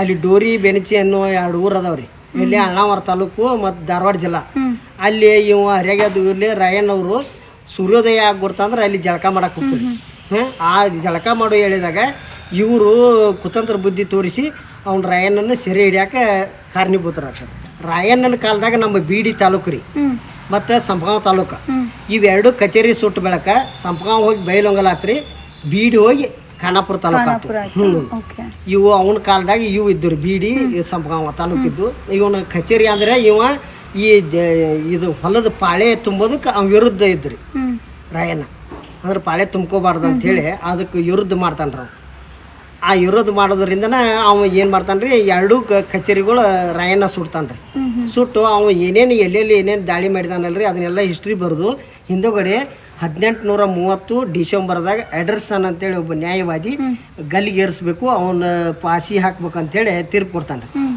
ಅಲ್ಲಿ ಡೋರಿ ಬೆಣಚಿ ಅನ್ನೋ 2 ಊರು ಅದಾವ್ರಿ. ಇಲ್ಲಿ ಅಣ್ಣಾವರ ತಾಲೂಕು ಮತ್ತು ಧಾರವಾಡ ಜಿಲ್ಲಾ. ಅಲ್ಲಿ ಇವ ಹರಿಯಾಗದು ಇಲ್ಲಿ ರಾಯಣ್ಣವರು ಸೂರ್ಯೋದಯ ಆಗ್ಬಿಡ್ತಂದ್ರೆ ಅಲ್ಲಿ ಜಳಕ ಮಾಡಕ್ಕೆ ಹೋಗ್ತಾರೆ. ಆ ಜಳಕ ಮಾಡೋ ಹೇಳಿದಾಗ ಇವರು ಕುತಂತ್ರ ಬುದ್ಧಿ ತೋರಿಸಿ ಅವ್ನ ರಾಯಣ್ಣನ ಸೆರೆ ಹಿಡಿಯೋಕೆ ಕಾರಣೀಭೂತರಾಗ್ತಾರೆ. ರಾಯಣ್ಣನ ಕಾಲದಾಗ ನಮ್ಮ ಬೀಡಿ ತಾಲೂಕು ರೀ ಮತ್ತು ಸಂಪಗಾಂವ್ ತಾಲೂಕು ಇವೆರಡು ಕಚೇರಿ ಸುಟ್ಟು ಬೆಳಕ ಸಂಪಗಾಂವ್ ಹೋಗಿ ಬೈಲೊಂಗಲಾತ್ರಿ, ಬೀಡಿ ಹೋಗಿ ಖಾನಾಪುರ ತಾಲೂಕು ಆಯ್ತು. ಇವು ಅವನ ಕಾಲದಾಗ ಇವು ಇದ್ದು ಬೀಡಿ ಸಂಪಗಾಂವ್ ತಾಲೂಕಿದ್ದು. ಇವನ ಕಚೇರಿ ಅಂದ್ರೆ ಇವ ಈ ಇದು ಹೊಲದ ಪಾಳೆ ತುಂಬೋದಕ್ಕೆ ಅವ್ನ ವಿರುದ್ಧ ಇದ್ರಿ ರಾಯಣ್ಣ. ಅಂದ್ರೆ ಪಾಳೆ ತುಂಬ್ಕೋಬಾರ್ದು ಅಂಥೇಳಿ ಅದಕ್ಕೆ ವಿರುದ್ಧ ಮಾಡ್ತಾನ್ರಿ. ಆ ವಿರೋಧ ಮಾಡೋದ್ರಿಂದನ ಅವ ಏನು ಮಾಡ್ತಾನೆ ರೀ, 2 ಕಚೇರಿಗಳು ರಾಯಣ್ಣ ಸುಡ್ತಾನೆ ರೀ. ಸುಟ್ಟು ಅವ ಏನೇನು ಎಲ್ಲೆಲ್ಲಿ ಏನೇನು ದಾಳಿ ಮಾಡಿದಾನಲ್ರಿ ಅದನ್ನೆಲ್ಲ ಹಿಸ್ಟ್ರಿ ಬರೆದು ಹಿಂದಗಡೆ 1830 ಡಿಸೆಂಬರ್ದಾಗ ಎಡರ್ಸನ್ ಅಂತೇಳಿ ಒಬ್ಬ ನ್ಯಾಯವಾದಿ ಗಲ್ಲಿಗೇರಿಸ್ಬೇಕು, ಅವನ ಪಾಸಿ ಹಾಕ್ಬೇಕಂತೇಳಿ ತೀರ್ಪು ಕೊಡ್ತಾನೆ.